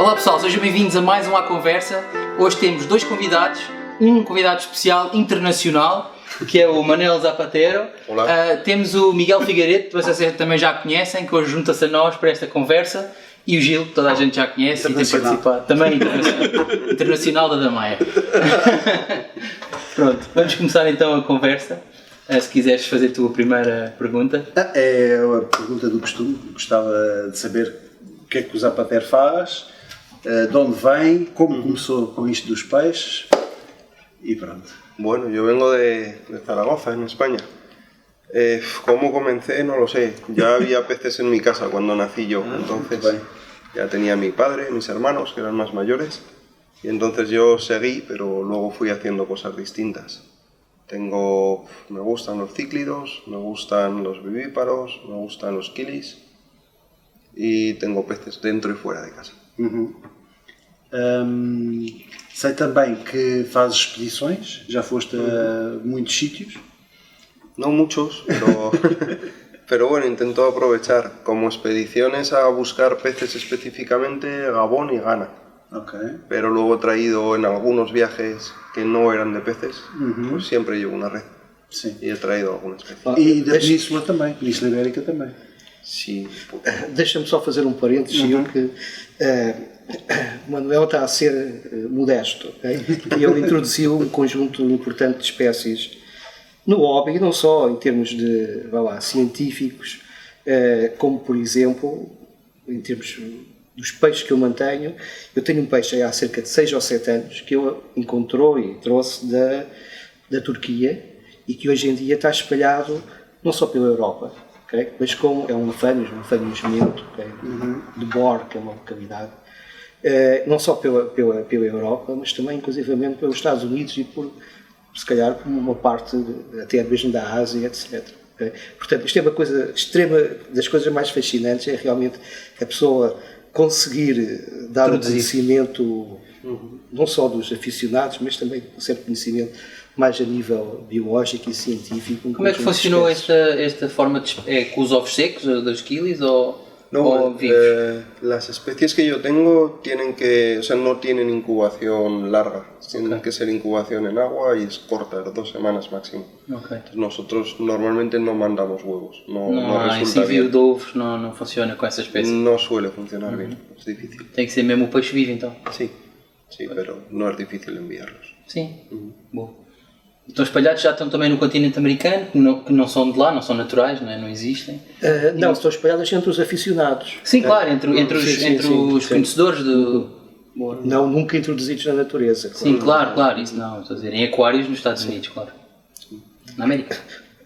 Olá pessoal, sejam bem-vindos a mais um À Conversa. Hoje temos dois convidados, um convidado especial internacional, que é o Manel Zapatero. Olá. Temos o Miguel Figueiredo, que vocês também já conhecem, que hoje junta-se a nós para esta conversa. E o Gil, que toda a gente já conhece e tem participado, também internacional da Damaia. Pronto, vamos começar então a conversa. Se quiseres fazer tu a primeira pergunta. É a pergunta do costume. Gostava de saber o que é que o Zapatero faz, de onde vem, como começou com isto dos peixes e pronto. Bueno, yo vengo de Zaragoza, en España. ¿Cómo comencé? No lo sé. Ya había peces en mi casa cuando nací yo. Entonces ya tenía mi padre, mis hermanos, que eran más mayores. Y entonces yo seguí, pero luego fui haciendo cosas distintas. Me gustan los cíclidos, me gustan los vivíparos, me gustan los quilis. E tenho peces dentro e fora de casa. Sei também que fazes expedições, já foste a muitos sítios. No muchos, pero bueno, intento aprovechar como expediciones a buscar peces específicamente Gabón y Ghana. Okay. Pero luego he traído en algunos viajes que no eran de peces, pues siempre llevo una red. Sim. E he traído alguna especie. E da Península também, Península Ibérica também. Sim. Deixa-me só fazer um parênteses, que o Manuel está a ser modesto, okay? E ele introduziu um conjunto importante de espécies no hobby, não só em termos de, científicos, como por exemplo, em termos dos peixes que eu mantenho. Eu tenho um peixe há cerca de 6 ou 7 anos que eu encontrou e trouxe da Turquia e que hoje em dia está espalhado não só pela Europa, okay? Mas como é um afaniosmento, okay? De Bor, que é uma localidade, não só pela Europa, mas também inclusivamente pelos Estados Unidos e se calhar por uma parte até mesmo da Ásia, etc. Okay? Portanto, isto é uma coisa extrema, das coisas mais fascinantes, é realmente a pessoa conseguir dar um conhecimento não só dos aficionados, mas também um certo conhecimento mais a nível biológico e científico. Como é que funcionou esta forma de com os ovos secos dos quilis o vivos? Las especies que yo tengo no tienen incubación larga, tienen que ser incubación en agua y es corta, 2 semanas máximo. Okay. Nosotros normalmente no mandamos huevos, no resulta envio bien. de ovos não funciona com essa espécie? No suele funcionar bien, es difícil. Tem que ser mesmo o peixe vivo então? Sí, pero no es difícil enviarlos. Sim, bom. Estão espalhados, já estão também no continente americano, que não são de lá, não são naturais, não existem? Não, estão espalhados entre os aficionados. Sim, claro, entre os conhecedores do... Não, nunca introduzidos na natureza. Claro. Sim, claro, isso não, estou a dizer, em aquários nos Estados Unidos, claro. Na América.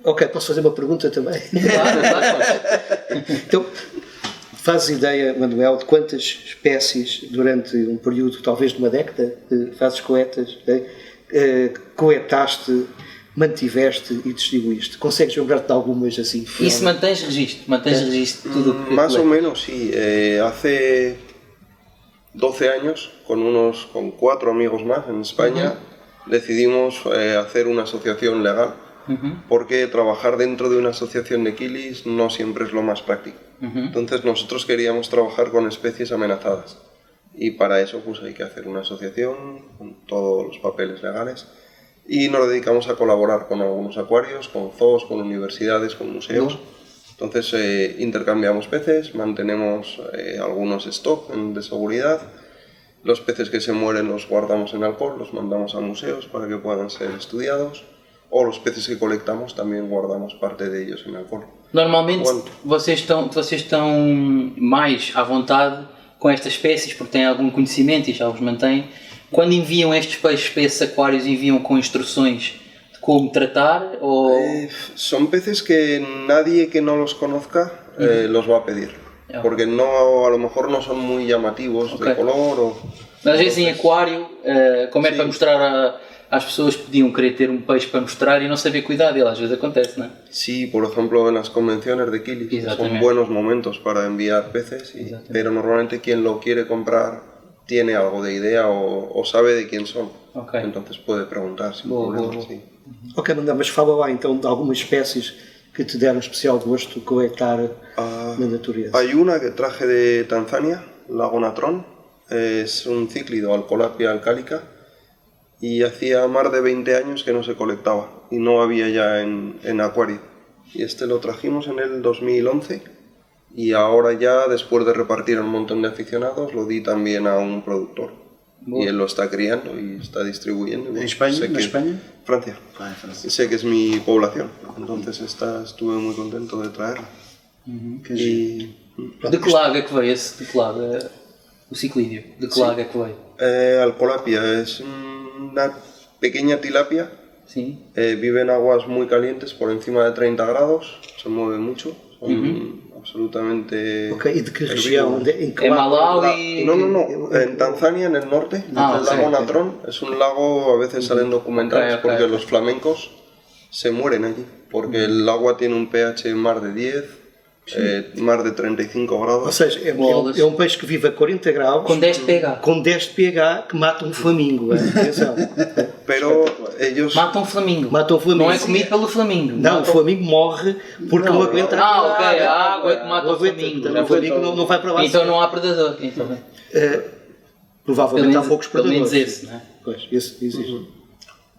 Ok, posso fazer uma pergunta também? Claro. Então, fazes ideia, Manuel, de quantas espécies durante um período, talvez de uma década, fazes coletas, coetaste, mantiveste e distribuíste? Consegues lembrar-te de algumas assim? E se mantens registro de tudo o que Más o menos, sí. Hace 12 años, con 4 amigos más en España, decidimos hacer una asociación legal, porque trabajar dentro de una asociación de quilis no siempre es lo más práctico. Entonces nosotros queríamos trabajar con especies amenazadas. Y para eso pues hay que hacer una asociación con todos los papeles legales y nos dedicamos a colaborar con algunos acuarios, con zoos, con universidades, con museos. Entonces intercambiamos peces, mantenemos algunos stock de seguridad. Los peces que se mueren los guardamos en alcohol, los mandamos a museos para que puedan ser estudiados. O los peces que colectamos también guardamos parte de ellos en alcohol. Normalmente vocês estão mais à vontade com estas espécies porque têm algum conhecimento e já os mantêm. Quando enviam estes peixes para esses aquários, enviam com instruções de como tratar? Son peces que nadie que no los conozca los va a pedir. Porque a lo mejor no son muy llamativos de color. Às vezes em aquário, como é para mostrar às pessoas, podiam querer ter um peixe para mostrar e não saber cuidar dele, às vezes acontece, ¿no? Sí, por ejemplo en las convenciones de quilis son buenos momentos para enviar peces, pero normalmente quien lo quiere comprar tiene algo de idea o sabe de quién son, entonces puede preguntar sin problema. Sí. Ok, mas fala lá então de algumas espécies que te deram especial gosto coletar na natureza. Hay una que traje de Tanzania, Lago Natron, es un cíclido, Alcolapia alcalica, y hacía más de 20 años que no se colectaba y no había ya en acuario. Y este lo trajimos en el 2011 y ahora ya, después de repartir a un montón de aficionados, lo di también a un productor. Y él lo está criando y está distribuyendo. ¿En España? ¿En España? Francia. Ah, en Francia. Sé que es mi población, entonces estuve muy contento de traerla. De que lago é que veio esse? De que lago? O ciclídeo? De que lago é que veio? Alcolapia es una pequeña tilapia. Sim. Vive en aguas muy calientes, por encima de 30 grados, se mueve mucho, son absolutamente... Ok, e de que região? Em que É lago? Malawi? No, en Tanzania, en el norte, el lago Natrón, es un lago, a veces salen documentales porque los flamencos se mueren allí, porque el agua tiene un pH más de 10, más de 35 grados. Ou seja, é um peixe que vive a 40 graus Com 10 pH. com 10 de pH que mata um flamingo. Atenção. Pero ellos... Mata um flamingo. Mata um flamingo. Não é comido pelo flamingo. Não, o flamingo morre porque não aguenta ok, a água é que mata o flamingo. Portanto, o flamingo não vai para lá. Então não há predador. Então, provavelmente há poucos pelo predadores. menos esse, não é? Pois, esse existe.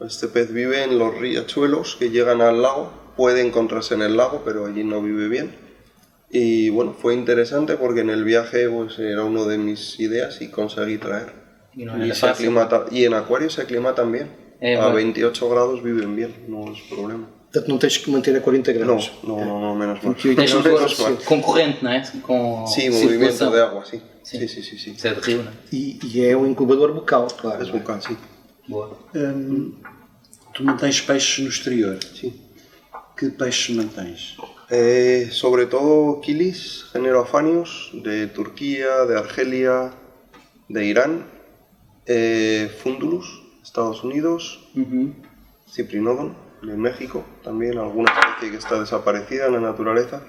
Este pez vive en los riachuelos que llegan al lago, puede encontrarse en el lago, pero allí no vive bien. Y bueno, fue interesante porque en el viaje pues, era una de mis ideas y conseguí traer. Y no Y, era fácil. y en acuario se aclimatan bien. A 28 grados viven bien, no es problema. Portanto, não tens que manter a 40 graus. No, menos mal. 28 Tens um Menos mal. concorrente, não é? Com Sí, movimiento circulação. de agua, sí. Sí. Sí. Isso é de rio, não é? E é um incubador bucal, claro. Es bucal, sí. Boa. Tu mantens peixes no exterior? Sí. Que peixes mantens? Sobre todo quilis, género Afanius, de Turquía, de Argelia, de Irán, Fundulus, Estados Unidos, Cyprinodon, de México, también alguna especie que está desaparecida en la naturaleza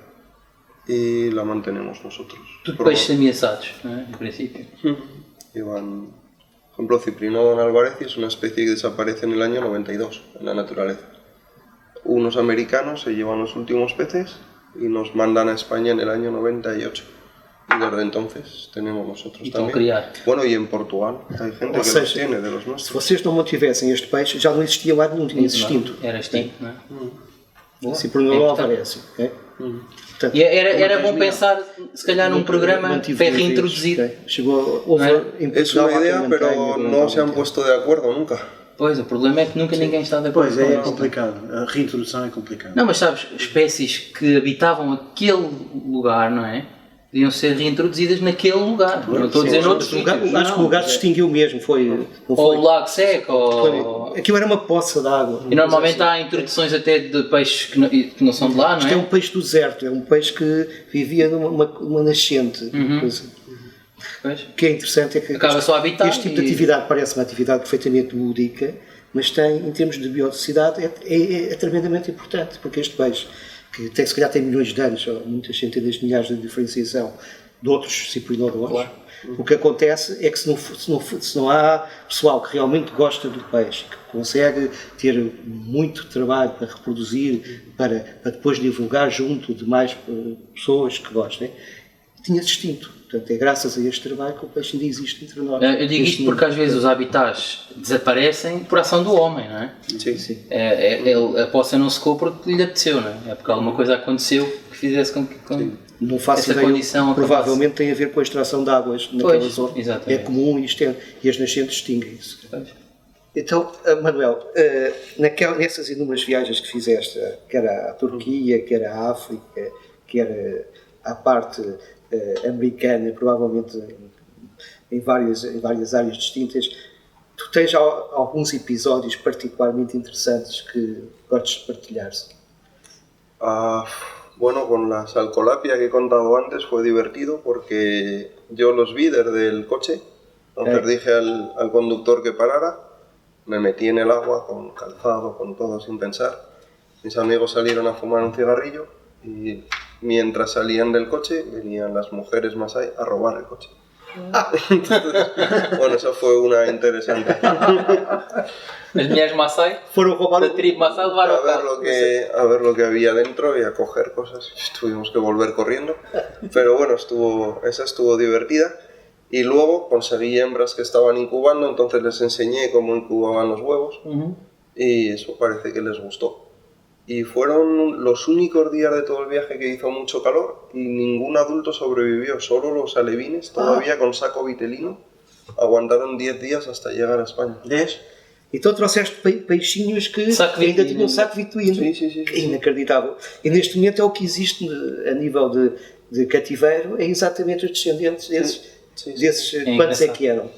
y la mantenemos nosotros. Tudo peixes ameaçados, não é? Em princípio. Llevan, por ejemplo, Cyprinodon alvarezi es una especie que desaparece en el año 92 en la naturaleza. Unos americanos se llevan los últimos peces y nos mandan a España en el año 98. Y desde entonces tenemos nosotros Então también. criar. Bueno, y en Portugal hay gente Ou que seja, los tiene, de los Se nuestros. vocês não mantivessem este peixe, já não existia lá nenhum, tinha extinto. Era extinto, não é? Se por não aparece. Okay? Portanto, E era bom pensar, se calhar, num programa mantive para uma vez, reintroduzir. ok? Chegou, houve em Es Portugal, una há idea, quem pero mantenha, no se han puesto de acuerdo nunca. Pois, o problema é que nunca ninguém está de acordo Pois, é com isso. complicado. A reintrodução é complicada. Não, mas sabes, espécies que habitavam aquele lugar, não é? Deviam ser reintroduzidas naquele lugar. Não estou a dizer noutros sítios. Acho que o lugar se extinguiu mesmo. Foi, não Ou foi, o lago seco, ou... aquilo era uma poça de água. E normalmente há introduções até de peixes que não são de lá, não Isto é é? um peixe do deserto, é um peixe que vivia numa nascente. Coisa. Pois. O que é interessante é que Acaba só a habitar este tipo de e- atividade parece uma atividade perfeitamente lúdica, mas tem, em termos de biodiversidade, é tremendamente importante, porque este peixe, que se calhar tem milhões de anos, ou muitas centenas de milhares de diferenciação de outros ciprinodons, Claro. o que acontece é que se não há pessoal que realmente gosta do peixe, que consegue ter muito trabalho para reproduzir, para depois divulgar junto de mais pessoas que gostem, tinha-se extinto. Portanto, é graças a este trabalho que o peixe ainda existe entre nós. Eu digo isto porque às vezes os habitats desaparecem por ação do homem, não é? Sí. A poça não secou porque lhe apeteceu, não é? É porque alguma coisa aconteceu que fizesse com que... Não faço essa ideia, condição provavelmente tem a ver com a extração de águas naquela Pois, zona. exatamente. É comum e as nascentes extinguem-se. Pois. Então, Manuel, nessas inúmeras viagens que fizeste, quer à Turquia, quer à África, quer à parte americana, provavelmente em várias áreas distintas, tu tens alguns episódios particularmente interessantes que gostes de partilhar? Bueno, con las alcolapia que he contado antes fue divertido porque yo los vi desde el coche, entonces dije al conductor que parara, me metí en el agua con calzado, con todo, sin pensar. Mis amigos salieron a fumar un cigarrillo y mientras salían del coche venían las mujeres Masái a robar el coche. Entonces, bueno, eso fue una interesante. As mulheres Maasai, Foram roubar da tribo Maasai, levaram o carro. A ver lo que había dentro y a coger cosas. Tuvimos que volver corriendo. Pero bueno, esa estuvo divertida. Y luego conseguí hembras que estaban incubando, entonces les enseñé cómo incubaban los huevos y eso parece que les gustó. Y fueron los únicos días de todo el viaje que hizo mucho calor y ningún adulto sobrevivió, solo los alevines, todavía con saco vitelino, aguantaron 10 días hasta llegar a España. 10? Então trouxeste peixinhos que Saco ainda vitelino. tinham saco vitelino. Sim. Inacreditável. E neste momento é o que existe a nível de cativeiro, é exatamente os descendentes desses quantos é que eram?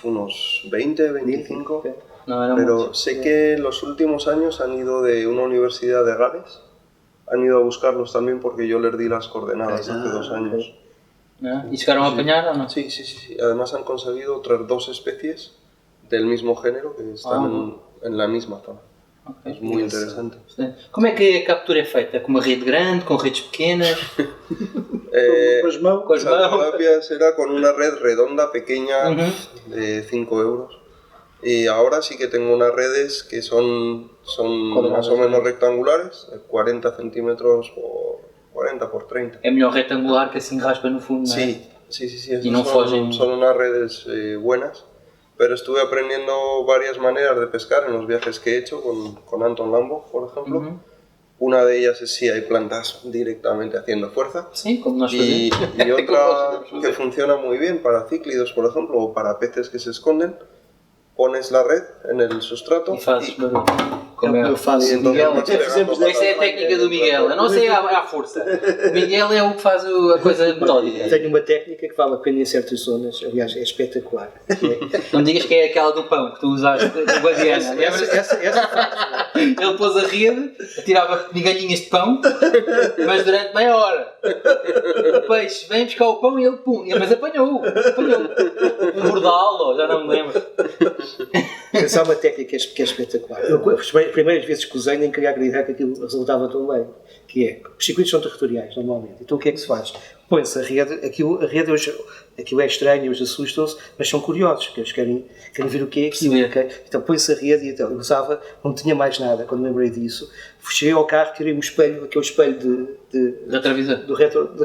Unos 20, 25. No, eran Pero muchos. sé que en los últimos años han ido de una universidad de Gales, han ido a buscarlos también porque yo les di las coordenadas hace 2 años. ¿No? ¿Y llegaron a apañar o no? Sí. Además han conseguido otras 2 especies del mismo género que están en la misma zona. Okay. Es muy interesante. Como é que a captura é feita? Com uma rede grande, com redes pequenas? Com as mãos? Com as mãos? Salvapias era con una red redonda, pequeña, de 5 euros. Y ahora sí que tengo unas redes que son más o menos rectangulares, de 40 centímetros por 40 por 30. É melhor retangular que assim raspa no fundo, não é? Sí. Y no follen. Son unas redes buenas, pero estuve aprendiendo varias maneras de pescar en los viajes que he hecho con Anton Lambo, por ejemplo. Una de ellas es si hay plantas directamente haciendo fuerza. Sí, como nós Y fazemos. otra que funciona muy bien para cíclidos, por ejemplo, o para peces que se esconden, pones la red en el sustrato E fazes barulho. Como é? Eu faço. y entonces Miguel, vas pegando Essa é a técnica do Miguel. Eu não sei à força. O Miguel é o que faz a coisa metódica. Tenho uma técnica que vale a pena em certas zonas, aliás, é espetacular. Não digas que é aquela do pão que tu usaste no Guadiana. Essa Ele pôs a rede, tirava migalhinhas de pão, mas durante meia hora. O peixe vem buscar o pão e ele pum. Mas apanhou. Um bordal, já não me lembro. Essa é uma técnica que é espetacular. Eu, as primeiras vezes que usei, nem queria acreditar que aquilo resultava tão bem. Que é, os circuitos são territoriais, normalmente. Então o que é que se faz? Põe-se a rede, aquilo é estranho, eles assustam-se, mas são curiosos, que eles querem ver o que é aquilo. Okay? Então põe-se a rede e então, eu usava, não tinha mais nada, quando me lembrei disso. Cheguei ao carro, tirei um espelho, aquele espelho Retrovisor.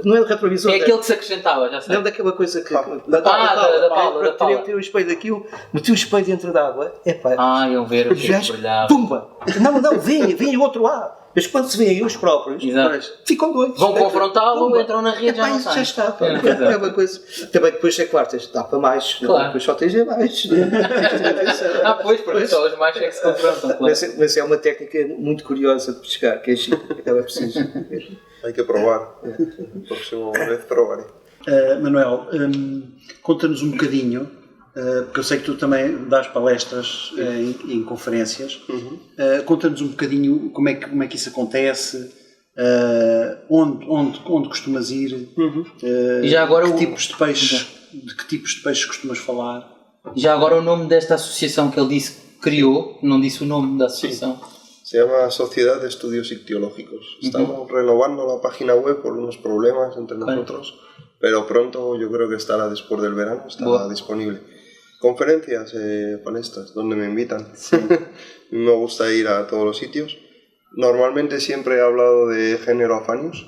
não é do retrovisor. É aquele que se acrescentava, já sei. Não, daquela coisa que... Da pala. Tirei o espelho daquilo, meti o espelho dentro d'água. Iam ver o que brilhava. Pumba! Não, vem o outro lado. Mas quando se vêem eles próprios, ficam doidos. Vão confrontá-lo, entram na rede, já não já saem. está. É uma coisa. Também depois é claro, dá para mais. Claro. Depois só tens mais. Pois, porque só os machos é que se confrontam, claro. Mas é uma técnica muito curiosa de pescar, que é chique. É preciso. Hay que probar. La próxima vez probaré. Manuel, conta-nos um bocadinho, porque eu sei que tu também dás palestras em conferências. Conta-nos um bocadinho como é que isso acontece, onde costumas ir, E já agora de que tipos de peixes costumas falar. Já agora o nome desta associação que ele disse que criou, não disse o nome da associação. Se llama Sociedad de Estudios Ictiológicos. Estamos renovando la página web por unos problemas entre nosotros, pero pronto yo creo que estará después del verano, estará disponible. Conferencias, palestras, donde me invitan. Me gusta ir a todos los sitios. Normalmente siempre he hablado de género Aphanius,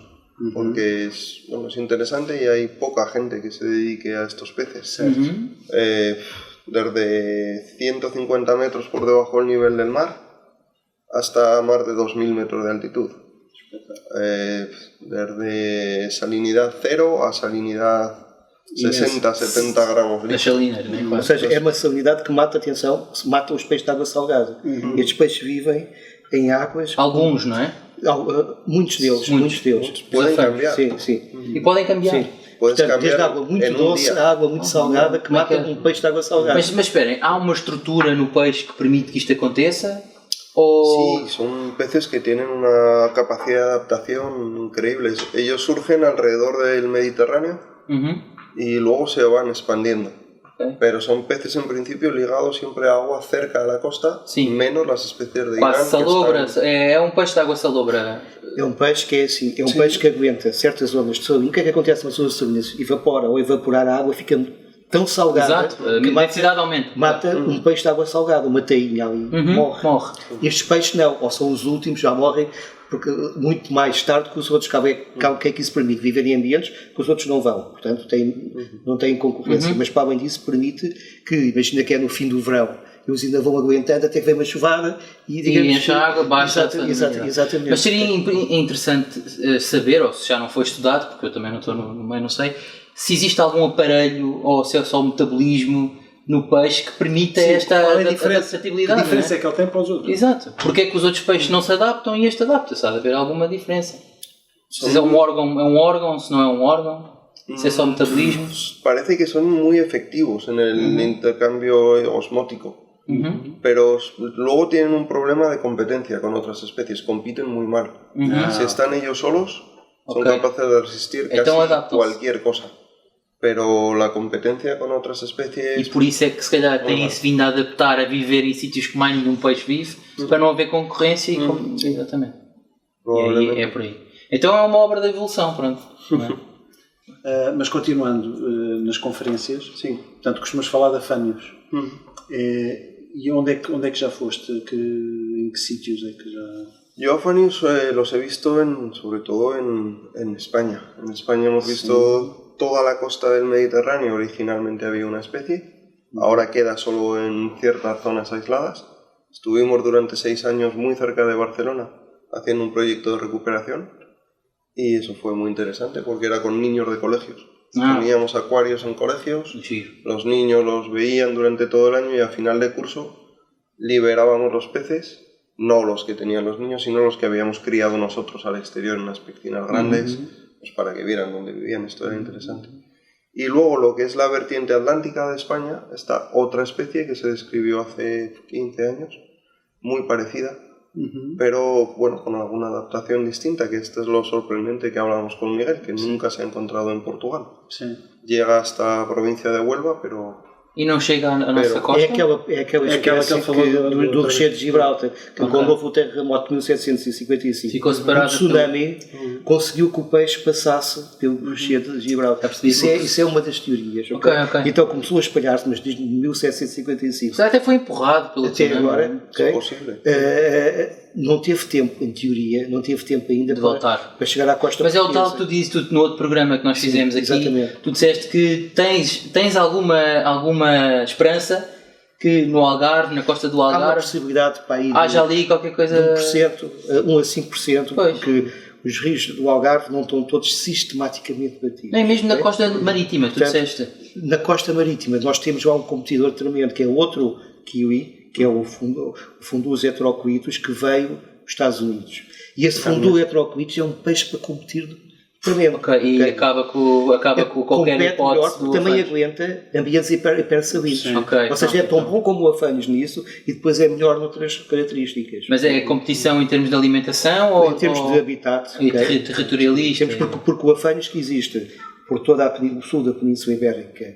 porque es interesante y hay poca gente que se dedique a estos peces. Desde 150 metros por debajo del nivel del mar hasta más de 2000 metros de altitud. Desde salinidad 0 a salinidad 60, 70 gramos Das líquidos. salinas, não é? Ou seja, é uma salinidade que mata, atenção, mata os peixes de água salgada. Estes peixes vivem em águas... Alguns, não é? Muitos deles. Pueden cambiar. Sim. E podem cambiar. Sim. Puedes Portanto, cambiar desde água muito en un doce día. a água muito salgada que mata um peixe de água salgada. Mas esperem, há uma estrutura no peixe que permite que isto aconteça? Ou... Sí, son peces que tienen una capacidad de adaptación increíble. Ellos surgen alrededor del Mediterráneo y luego se van expandiendo. Okay. Pero son peces en principio ligados siempre a agua cerca de la costa, Sí. menos las especies de Quase Irán. salobra, é um peixe de água salobra. É um peixe que é assim, é um peixe que aguenta certas zonas de salinha. O que é que acontece nas zonas de salinha? Evapora ou evaporar a água, fica tão salgada Exato, a que densidade aumenta. mata um peixe de água salgada, uma tainha ali, morre. Estes peixes não, ou são os últimos, já morrem porque muito mais tarde que os outros, que é que isso permite viver em ambientes que os outros não vão, portanto não têm concorrência, mas para além disso permite que, imagina que é no fim do verão, eles ainda vão aguentando até que vem uma chuvada e enche a água, baixa. Exatamente. Mas seria interessante saber, ou se já não foi estudado, porque eu também não estou no meio, não sei, se existe algum aparelho ou se é só o metabolismo no peixe que permita esta adaptabilidade. A diferença é que ele tem para os outros. Exato. Porque é que os outros peixes não se adaptam e este adapta-se? Há de haver alguma diferença. Se é um órgão, se não é um órgão. Si es metabolismo. Parece que son muy efectivos en el intercambio osmótico, pero luego tienen un problema de competencia con otras especies, compiten muy mal. Si están ellos solos, son capaces de resistir casi cualquier cosa. Pero la competencia con otras especies... E por isso é que se calhar tem-se vindo a adaptar a viver em sítios que mais nenhum peixe vive, para não haver concorrência e exatamente. E aí é por aí. Então é uma obra da evolução, pronto. Mas continuando nas conferências, sim. Portanto, costumas falar de afânios. E onde é que já foste? Em que sítios é que já...? Yo afanios los he visto sobre todo en España. En España hemos visto toda la costa del Mediterráneo. Originalmente había una especie, ahora queda solo en ciertas zonas aisladas. Estuvimos durante 6 años muy cerca de Barcelona haciendo un proyecto de recuperación y eso fue muy interesante porque era con niños de colegios. Teníamos acuarios en colegios, los niños los veían durante todo el año y a final de curso liberábamos los peces, no los que tenían los niños, sino los que habíamos criado nosotros al exterior en unas piscinas grandes, pues para que vieran dónde vivían. Esto era interesante. Y luego lo que es la vertiente atlántica de España, está otra especie que se describió hace 15 años, muy parecida, pero bueno, con alguna adaptación distinta, que esto es lo sorprendente que hablábamos con Miguel, que nunca se ha encontrado en Portugal. Llega hasta la provincia de Huelva, pero... E não chega à nossa costa? É aquela espécie do Rochedo de Gibraltar, que quando houve o terremoto de 1755, ficou separado, o tsunami conseguiu que o peixe passasse pelo Rochedo de Gibraltar. Isso é uma das teorias. Então começou a espalhar-se, mas desde 1755. Até foi empurrado pelo até tsunami. Agora, é possível. Não teve tempo, em teoria, não teve tempo ainda de voltar para chegar à costa portuguesa. Mas é o tal que tu dizes no outro programa que nós fizemos aqui. Exatamente. Tu disseste que tens alguma esperança que no Algarve, na costa do Algarve, há uma possibilidade para ir haja ali qualquer coisa de 1 a 5%, porque os rios do Algarve não estão todos sistematicamente batidos. Nem mesmo na costa marítima, tu disseste. Na costa marítima nós temos lá um competidor tremendo, que é outro kiwi, que é o Fundus heterocoitus, que veio dos Estados Unidos. E esse Fundus heterocoitus é um peixe para competir tremendo. E acaba com qualquer hipótese melhor, também aguenta ambientes hipersalinos. Ou seja, é tão bom como o afânios nisso e depois é melhor noutras características. Mas é competição em termos de alimentação ou em termos de habitat? E territorialista? Porque o afânios que existe por toda o sul da Península Ibérica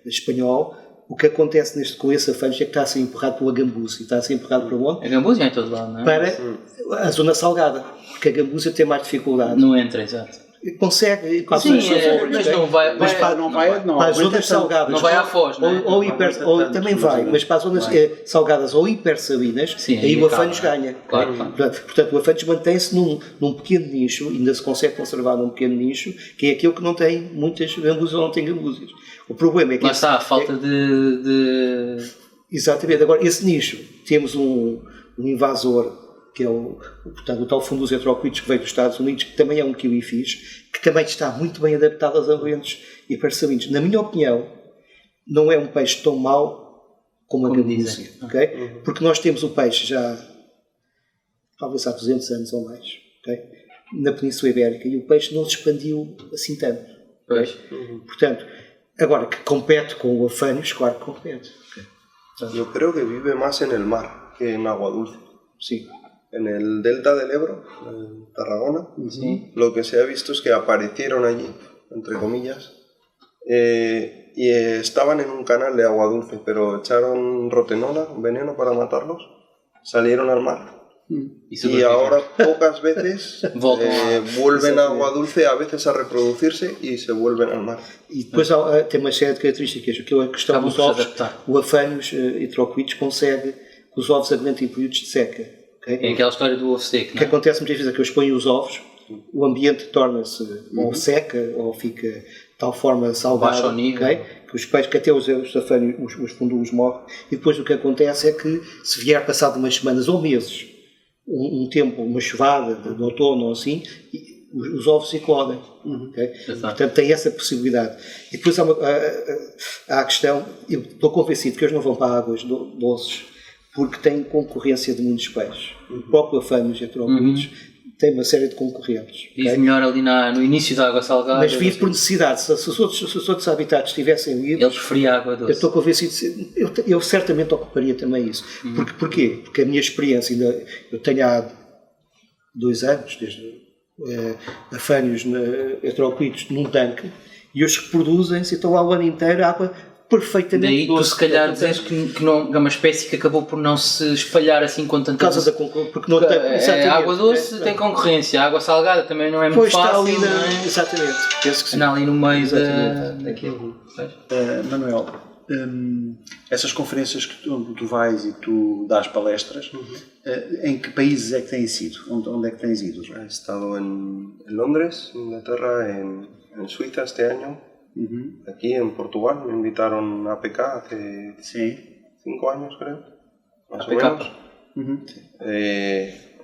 espanhol, o que acontece com esse afânios é que está a ser empurrado pela gambúsia. Está a ser empurrado para onde? A gambúsia é em todo lado, não é? Para a zona salgada. Porque a gambúsia tem mais dificuldade. Não entra, exato. Consegue, mas não vai para as zonas salgadas. Não vai à foz, ou também vai, mas para as zonas salgadas ou hipersalinas, aí o afânios ganha. Claro. Portanto, o afânios mantém-se num pequeno nicho, ainda se consegue conservar num pequeno nicho, que é aquele que não tem muitas gambúsias ou não tem gambúsias. O problema é que... Lá está, a falta de... Exatamente. Agora, esse nicho, temos um invasor, que é o tal Fundus heterocoitus que veio dos Estados Unidos, que também é um kiwi-fish, que também está muito bem adaptado aos ambientes hipersalinos. Na minha opinião, não é um peixe tão mau como a gambúsia, okay? Porque nós temos o peixe já, talvez há 200 anos ou mais, okay? Na Península Ibérica, e o peixe não se expandiu assim tanto. Okay? Portanto, agora que compete com o afânios, claro que compete. Okay? Eu creo que vive más en el mar que en agua dulce. Sí. En el delta del Ebro, en Tarragona, lo que se ha visto es que aparecieron allí, entre comillas, y estaban en un canal de agua dulce, pero echaron rotenola, veneno para matarlos, salieron al mar. Y ahora pocas veces vuelven a agua dulce, a veces a reproducirse y se vuelven al mar. E depois tem uma série de características. A questão dos ovos, o afânios heterocoitus consegue que os ovos aguentem períodos de seca. Okay? É aquela história do ovo seco, O que não é? acontece muitas vezes é que eles põem os ovos, o ambiente torna-se ou seca ou fica de tal forma salgado, Baixo ao nível. okay? Que os peixes, que até os safânios, os fundulos morrem, e depois o que acontece é que se vier passado umas semanas ou meses, um tempo, uma chuvada de outono ou assim, os ovos eclodem. Okay? Portanto, tem essa possibilidade. E depois há a questão, eu estou convencido que eles não vão para águas doces porque têm concorrência de muitos peixes. O próprio Afânios e Heteroclitos tem uma série de concorrentes. Vive Okay? melhor ali no início da água salgada. Mas vive por necessidade. Se os outros habitats estivessem Ele livres, preferia água eu doce. estou convencido, eu certamente ocuparia também isso. Porquê? Porque a minha experiência, eu tenho há 2 anos, desde Afânios Heteroclitos num tanque, e eles reproduzem-se e estão lá o ano inteiro, a água perfeitamente Daí tu doce. se calhar dizes que não, é uma espécie que acabou por não se espalhar assim com tanta Por causa da concorrência. Porque não tem, a água doce tem concorrência, a água salgada também não é muito Pois fácil. está ali não é? exatamente. Penso que sim. Está ali no meio Exatamente. daquilo. Manuel, essas conferências onde tu vais e tu dás palestras, em que países é que têm sido? Onde é que tens ido? He estado en Londres, Inglaterra, en Suiza este año, aquí en Portugal. Me invitaron a APK hace Sim. 5 años, creo, más APK. o menos.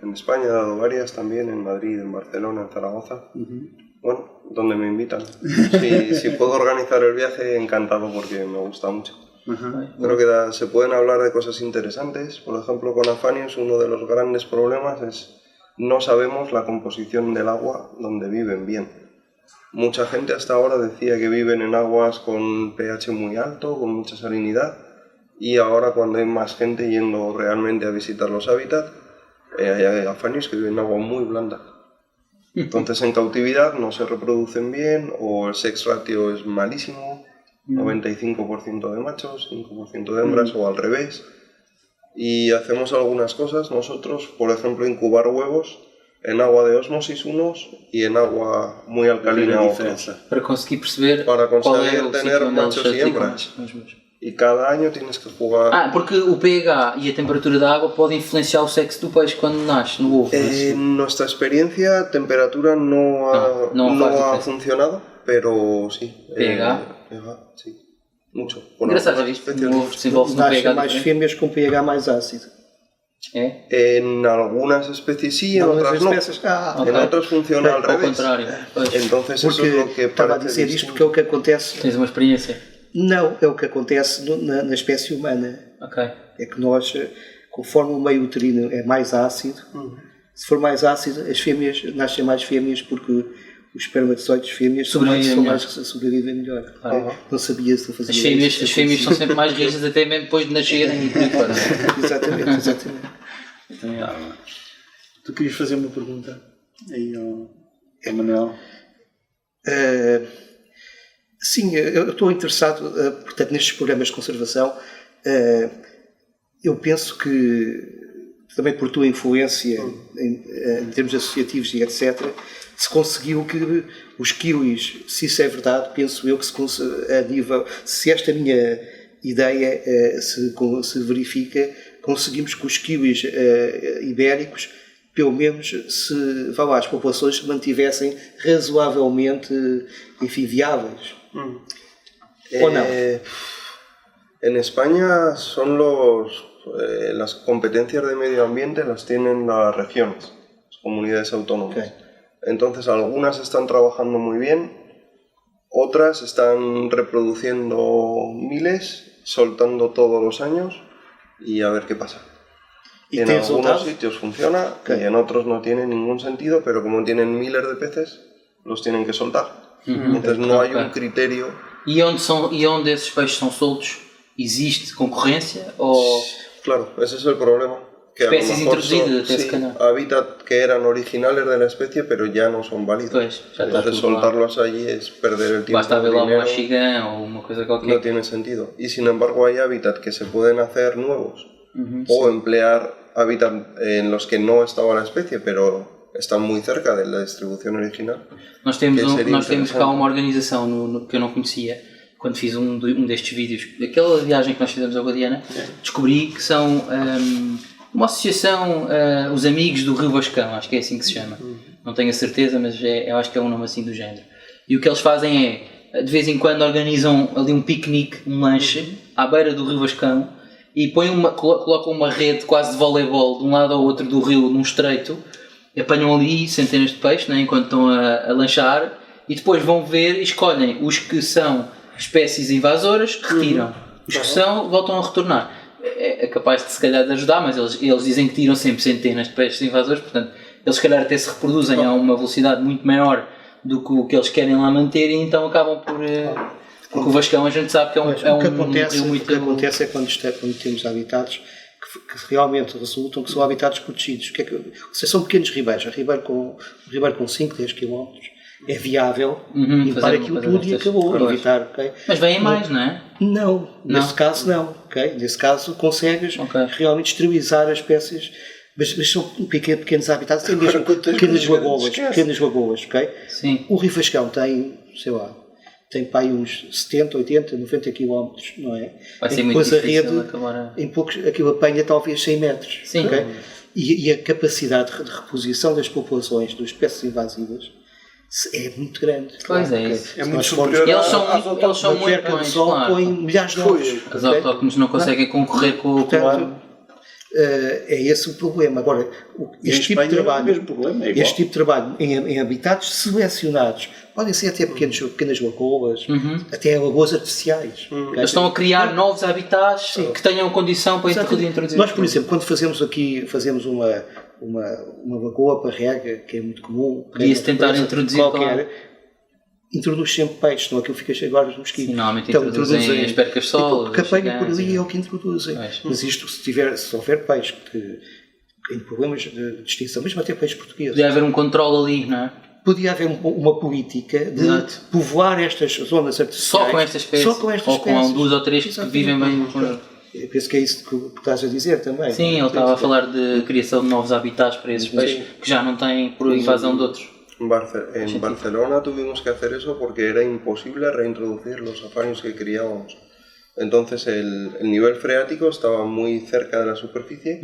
En España he dado varias también, en Madrid, en Barcelona, en Zaragoza. Bueno, donde me invitan. Si puedo organizar el viaje, encantado, porque me gusta mucho. Creo que se pueden hablar de cosas interesantes. Por ejemplo, con Afanios uno de los grandes problemas es no sabemos la composición del agua donde viven bien. Mucha gente hasta ahora decía que viven en aguas con pH muy alto, con mucha salinidad, y ahora cuando hay más gente yendo realmente a visitar los hábitats, hay Afanios que viven en agua muy blanda. Entonces en cautividad no se reproducen bien, o el sex ratio es malísimo, 95% de machos, 5% de hembras, o al revés. Y hacemos algunas cosas nosotros, por ejemplo, incubar huevos en agua de osmosis unos y en agua muy alcalina otros. Para conseguir perceber Para qual conseguir é o tener sítio onde eles machos se y dedicam hembras. mais. Y cada año tienes que jugar... Porque o pH e a temperatura da água podem influenciar o sexo do peixe quando nasce no ovo. En nuestra experiencia, temperatura no ha funcionado, pero sí. pH. pH, sí. Mucho. Con Engraçado, já algunas viste? especies No ovo desenvolve-se no Nascem pH mais diferente. fêmeas com pH mais ácido. É? En algunas especies sí, en Algumas otras no. espécies, En otras funciona al Ao revés. contrário. Pois. Entonces eso porque es lo que estava a parece dizer isto distinto. porque é o que acontece. Tens uma experiência. Não, é o que acontece na espécie humana. Ok. É que nós, conforme o meio uterino é mais ácido, se for mais ácido, as fêmeas nascem mais fêmeas porque os espermatozoides fêmeas sobrevivem melhor. Ah. Não sabia se eu fazia As fêmeas são sempre mais rígidas até mesmo depois de nascerem e por aí fora. Exatamente. Tu querias fazer uma pergunta aí ao Manuel? Sim, eu estou interessado, portanto, nestes programas de conservação. Eu penso que, também por tua influência em termos associativos e etc., se conseguiu que os kiwis, se isso é verdade, penso eu que se esta minha ideia se verifica, conseguimos que os kiwis ibéricos, pelo menos, as populações se mantivessem razoavelmente, viáveis. ¿O no? En España son las competencias de medio ambiente las tienen las regiones, las comunidades autónomas. Okay. Entonces algunas están trabajando muy bien, otras están reproduciendo miles, soltando todos los años y a ver qué pasa. ¿Y En tienes algunos resultados? sitios funciona Okay. y en otros no tiene ningún sentido, pero como tienen miles de peces, los tienen que soltar. Entonces no hay un criterio. E onde esses peixes são soltos, existe concorrência? Ou Claro, ese es el problema. Que a lo especies mejor introducidas, son, ese sí, canal. hábitat que eran originales de la especie, pero ya no son válidos. Pois, já está Entonces tudo lá. soltarlos allí es perder el tiempo. Basta haver el lá um dinero, axigã ou uma coisa qualquer. no tiene sentido. Y sin embargo hay hábitats que se pueden hacer nuevos o emplear hábitats en los que no estaba la especie, pero están muy cerca de la distribución original. Nós temos, Que seria nós temos cá interessante. uma organização que eu não conhecia, quando fiz um destes vídeos, aquela viagem que nós fizemos ao Guadiana, descobri que são uma associação, os Amigos do Rio Vascão, acho que é assim que se chama. Não tenho a certeza, mas eu acho que é um nome assim do género. E o que eles fazem é, de vez em quando organizam ali um piquenique, um lanche, à beira do Rio Vascão, e colocam uma rede quase de voleibol de um lado ao outro do rio, num estreito, e apanham ali centenas de peixes, né, enquanto estão a lanchar, e depois vão ver e escolhem os que são espécies invasoras, retiram. Os que são, voltam a retornar. É capaz de se calhar de ajudar, mas eles dizem que tiram sempre centenas de peixes invasores, portanto, eles se calhar até se reproduzem a uma velocidade muito maior do que o que eles querem lá manter, e então acabam por... Porque o Vascão a gente sabe que é um rio muito... O que acontece é quando temos habitats que realmente resultam que são habitats protegidos. São pequenos ribeiros. Um ribeiro com 5, 10 km é viável limpar aquilo tudo e acabou. Evitar, okay? Mas vêm mais, não é? Não, nesse caso não. Okay? Nesse caso consegues realmente esterilizar as espécies, mas são pequenos habitats, tem mesmo pequenas lagoas. Okay? Sim. O Rio Vascão tem, sei lá, tem para aí uns 70, 80, 90 km, não é? Vai ser muito difícil acabar em poucos, aquilo apanha talvez 100 metros. Sim. Okay? E a capacidade de reposição das populações de espécies invasivas é muito grande. Pois claro, é isso. É muito superior eles são muito bons, claro. Põem milhares de ovos. Os autóctones não conseguem concorrer com o... É esse o problema. Agora, este tipo de trabalho em habitats selecionados, podem ser até pequenas lagoas, até lagoas artificiais. Eles estão a criar novos habitats que tenham condição para introduzir. Nós, por exemplo, quando fazemos uma lagoa para rega, que é muito comum, podia-se tentar introduzir introduz sempre peixes, não é que fica cheio agora os mosquitos. Normalmente introduzem as percas-sol. O que apanham por ali é o que introduzem. Mas isto, se houver peixe que tem problemas de extinção, mesmo até peixes portugueses. Podia haver um controle ali, não é? Podia haver uma política de povoar estas zonas artificiais. Só com estas espécies. Ou com 2 ou 3 que vivem bem. Eu penso que é isso que estás a dizer também. Sim, ele estava a falar de criação de novos habitats para esses peixes que já não têm por invasão de outros. En Barcelona tuvimos que hacer eso porque era imposible reintroducir los safarios que criábamos. Entonces el nivel freático estaba muy cerca de la superficie,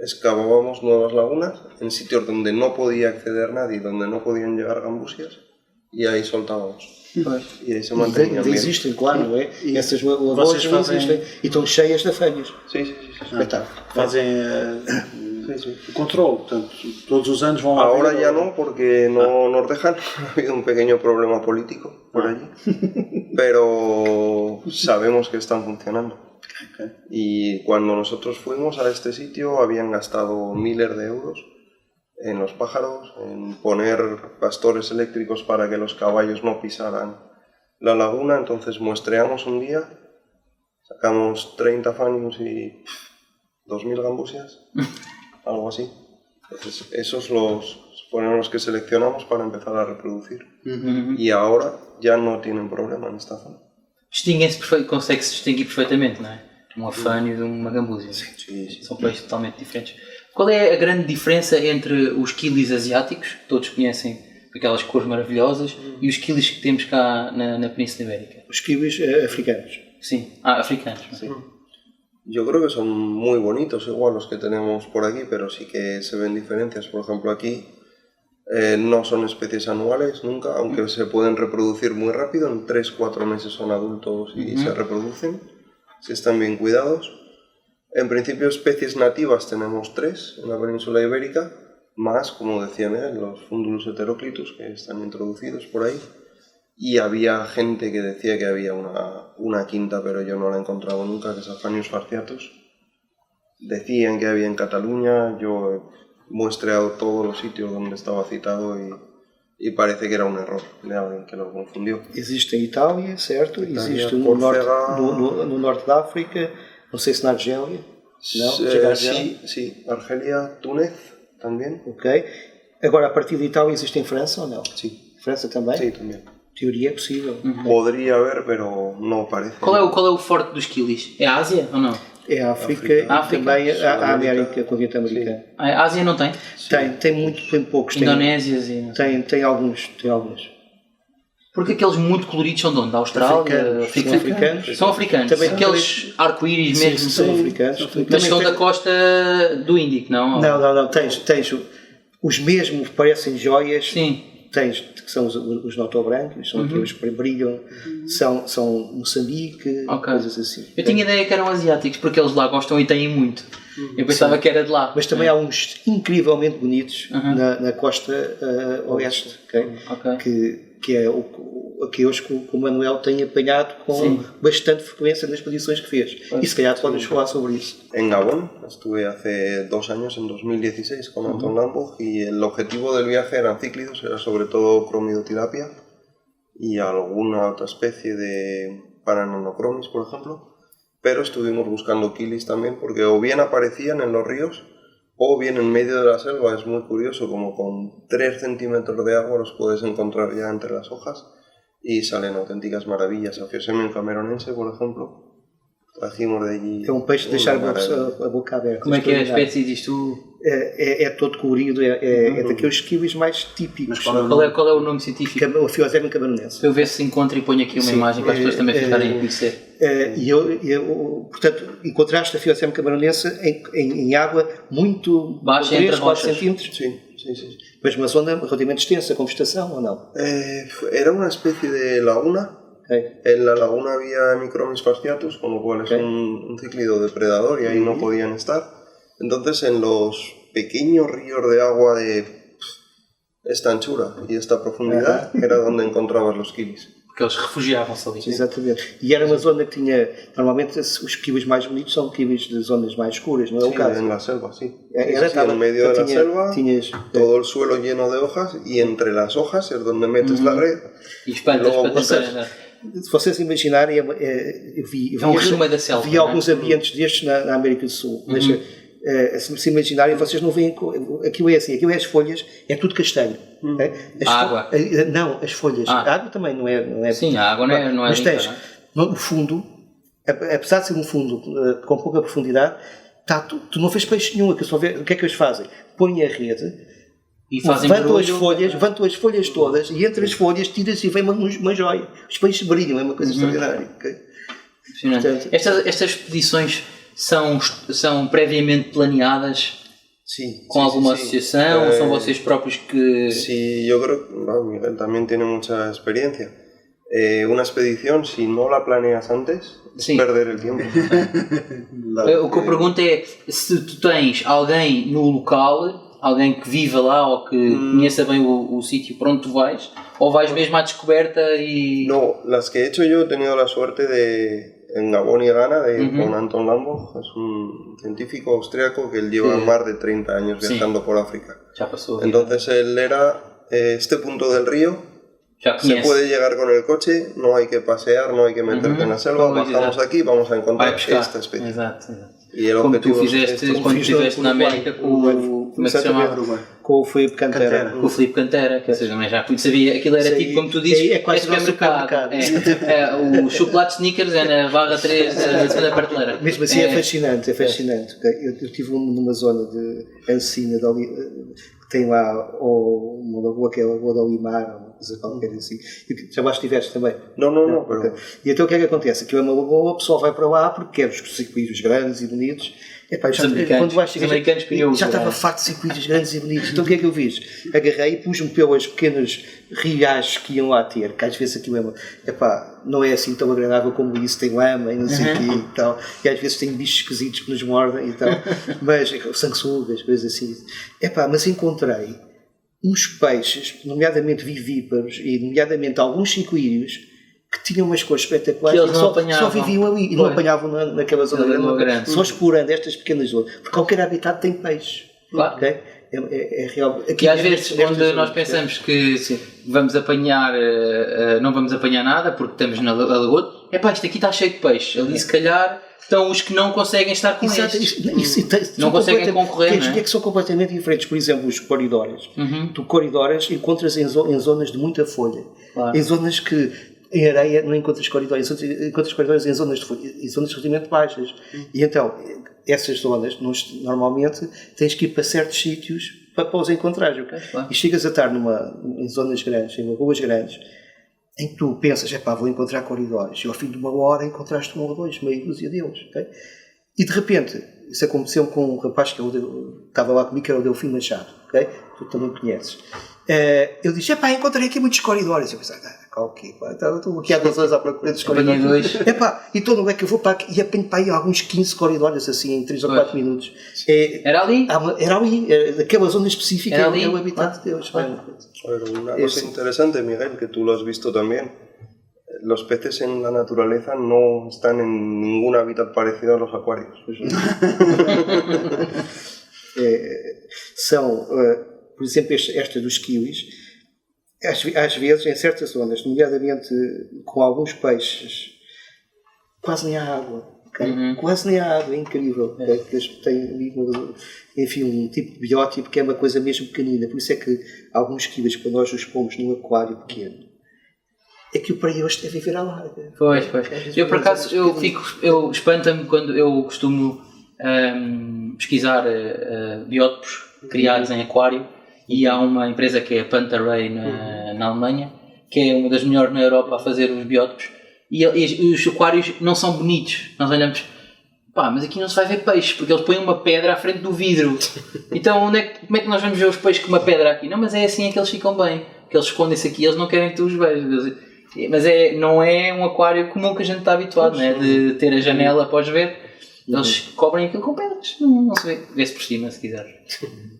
excavábamos nuevas lagunas en sitios donde no podía acceder nadie, donde no podían llegar gambusias, y ahí soltábamos. E aí se mantenían bien. Existem, claro, não é? E essas lagoas existem e estão cheias de afanhos. Sim. Espetáculo. Fazem o controle, portanto, todos os anos vão lá. Ahora ya no, porque no nos dejan. Ha habido un pequeño problema político por allí, pero sabemos que están funcionando. Y cuando nosotros fuimos a este sitio habían gastado miles de euros en los pájaros, en poner pastores eléctricos para que los caballos no pisaran la laguna. Entonces muestreamos un día, sacamos 30 fanios y 2.000 gambusias, algo así. Entonces esos fueron los que seleccionamos para empezar a reproducir. Y ahora ya no tienen problema en esta zona. Consegue-se distinguir perfeitamente, não é? Um afânio de uma gambúsia. Sim. São peixes totalmente diferentes. Qual é a grande diferença entre os quilis asiáticos, que todos conhecem aquelas cores maravilhosas, e os quilis que temos cá na Península Ibérica? Os quilis africanos. Sim, africanos. Sí. Yo creo que son muy bonitos igual los que tenemos por aquí, pero sí que se ven diferencias. Por ejemplo, aquí no son especies anuales nunca, aunque se pueden reproducir muy rápido, en 3-4 meses son adultos y se reproducen, si están bien cuidados. En principio, especies nativas tenemos 3 en la península ibérica, más, como decía Miguel, los Fundulus heteroclitus, que están introducidos por ahí. Y había gente que decía que había una quinta, pero yo no la he encontrado nunca, que es Aphanius fasciatus. Decían que había en Cataluña, yo he muestreado todos los sitios donde estaba citado y parece que era un error de alguien que lo confundió. Existe em Itália, certo? Existe no norte da África, não sei se na Argélia. Não? Sí, Argelia, Túnez también. Ok. Agora, a partir de Itália, existe em França ou não? Sí. França também? Sí, también. Teoria é possível. Podría haver, pero no parece. Qual é o forte dos quilis? É a Ásia ou não? É a África e também a América, continente americano. A Ásia não tem? Tem poucos. Indonésias e... Tem alguns. Porque aqueles muito coloridos são de onde? Da Austrália? Africanos. São africanos. Também aqueles arco-íris mesmo. São africanos. Mas são da costa do Índico, não? Não. Tens os mesmos que parecem joias. Sim. Tens, que são os notobrancos, são aqueles que brilham, são Moçambique, coisas assim. Eu tinha ideia que eram asiáticos, porque eles lá gostam e têm muito. Eu pensava que era de lá. Mas também há uns incrivelmente bonitos na costa oeste, que é aqueles que o Manuel tem apanhado com bastante frequência nas expedições que fez. E se calhar podes falar sobre isso. En Gabón estuve hace 2 años, en 2016, con Anton Lambach, y el objetivo del viaje eran cíclidos, era sobre todo cromidotilapia y alguna otra especie de Paranonocromis, por ejemplo, pero estuvimos buscando quilis también, porque o bien aparecían en los ríos o bien en medio de la selva. Es muy curioso, como con 3 centímetros de agua los puedes encontrar ya entre las hojas y salen auténticas maravillas. Aphyosemium cameronense, por ejemplo, trajimos de allí. É peixe de deixar a boca aberta. Como é que é a espécie disto? É todo colorido, é daqueles kiwis mais típicos. Qual é o nome científico? O Aphyosemium cameronense. Para eu ver se encontro e ponho aqui uma imagem para as pessoas também ficarem a conhecer. Portanto, encontraste a Aphyosemium cameronense em água muito baixa, entre 4 centímetros. Sí. Mas uma zona relativamente extensa, com vegetação ou não? Era una especie de laguna. En la laguna había Micromis fasciatus, con lo cual es un cíclido depredador y ahí no podían estar. Entonces, en los pequeños ríos de agua de esta anchura y esta profundidad era donde encontrabas los quilis. Porque eles refugiavam-se ali. Exatamente. E era uma zona que tinha, normalmente os kiwis mais bonitos são kiwis de zonas mais escuras, não é o caso? En la selva, sí. En medio de la selva, todo el suelo lleno de hojas y entre las hojas es donde metes la red. E espantas. Se vocês imaginarem, eu vi alguns ambientes destes na América do Sul, mas se imaginarem, vocês não veem, aquilo é assim, aquilo é as folhas, é tudo castanho. A água? Não, as folhas. A água também não é. Sim, a água não é mas tens, no fundo, apesar de ser um fundo com pouca profundidade, tu não vês peixe nenhum. O que é que eles fazem? Põem a rede, levantam as folhas todas e entre as folhas tiras e vem uma joia. Os peixes brilham, é uma coisa extraordinária. Portanto, estas expedições são previamente planeadas con alguna asociación o son vosotros propios que...? Sí, yo creo que Miguel también tiene mucha experiencia. Una expedición, si no la planeas antes, es perder el tiempo. O que eu pergunto é se tu tens alguém no local, alguém que viva lá ou que conheça bem o sítio para onde tu vais, ou vais mesmo à descoberta e... No, las que he hecho yo he tenido la suerte de... En Gabón y Ghana, con Anton Lambach, es un científico austriaco que él lleva más de 30 años viajando por África. Ya pasó. Entonces él era este punto del río, se puede llegar con el coche, no hay que pasear, no hay que meterte en la selva, bajamos aquí, vamos a encontrar esta especie. Exato. E el como tu fizeste quando estiveste na América com como é que se chamava? Com o Filipe Cantera. Com o Filipe Cantera, que eu também já sabia. Aquilo era tipo, como tu dizes, é quase o supermercado. O chocolate Snickers é na barra 3 da segunda prateleira. Mesmo assim é fascinante, é fascinante. Eu estive numa zona de Ancina, que tem lá uma lagoa que é a Lagoa de Olimar, uma coisa qualquer assim. Já lá estiveste também? Não. E então o que é que acontece? Aquilo é uma lagoa, o pessoal vai para lá porque quer os circuitos grandes e bonitos. Quando vais chegar, já estava farto de circuitos grandes e bonitos. Então o que é que eu fiz? Agarrei e pus-me pelas pequenas riachos que iam lá ter, que às vezes aquilo não é assim tão agradável como isso, tem lama e não sei o quê e tal, e às vezes tem bichos esquisitos que nos mordem e tal, mas sanguessugas, coisas assim. Mas encontrei uns peixes, nomeadamente vivíparos e nomeadamente alguns cicuírios, que tinham umas cores espetaculares que só viviam ali e não apanhavam naquela zona grande. Só explorando estas pequenas zonas. Porque qualquer habitat tem peixe. Claro. Okay? É real. Aqui, e às vezes, onde nós pensamos que vamos apanhar, não vamos apanhar nada porque estamos na lagoa, isto aqui está cheio de peixe. Ali, se calhar, estão os que não conseguem estar com eles. Não conseguem concorrer. Não é? Que são completamente diferentes. Por exemplo, os coridores. Tu coridores encontras em zonas de muita folha. Claro. Em zonas que em areia não encontras coridores, encontras coridores em zonas relativamente baixas. E então, essas zonas, normalmente, tens que ir para certos sítios para os encontrar. Okay? Claro. E chegas a estar em zonas grandes, em lagoas grandes, em que tu pensas, vou encontrar coridores, e ao fim de uma hora encontraste um ou dois, meia dúzia deles, okay? E de repente, isso aconteceu com um rapaz que estava lá comigo, que era o Delfim Machado, okay? Tu também conheces. Eu disse, encontrei aqui muitos coridores. Eu pensei, estou aqui há 2 horas à procura dos coridores. Então não é que eu vou para aqui e apanho para aí alguns 15 coridores, assim, em 3 ou 4 minutos. Era ali? Era ali, naquela zona específica, era ali? É o habitat de Deus. Una cosa interesante, Miguel, que tú lo has visto también. Los peces en la naturaleza no están en ningún hábitat parecido a los acuarios. São, por exemplo, esta dos kiwis, às vezes, em certas zonas, nomeadamente com alguns peixes, quase nem há água. Okay? Quase nem há água, é incrível. Okay? Porque eles têm, enfim, um tipo de biótipo que é uma coisa mesmo pequenina. Por isso é que alguns kiwis, quando nós os pomos num aquário pequeno, é que para eles deve viver à larga. Pois. Eu, por acaso, eu espanta-me quando eu costumo pesquisar biótopos criados em aquário, e há uma empresa que é a Pantarei na Alemanha, que é uma das melhores na Europa a fazer os biótopos, e os aquários não são bonitos. Nós olhamos, mas aqui não se vai ver peixe, porque eles põem uma pedra à frente do vidro. Então como é que nós vamos ver os peixes com uma pedra aqui? Não, mas é assim que eles ficam bem, que eles escondem-se aqui, eles não querem que tu os vejas. Mas não é um aquário comum que a gente está habituado, né? De ter a janela após ver. Eles cobrem aquilo com pedras, não se vê. Vê-se por cima, se quiser.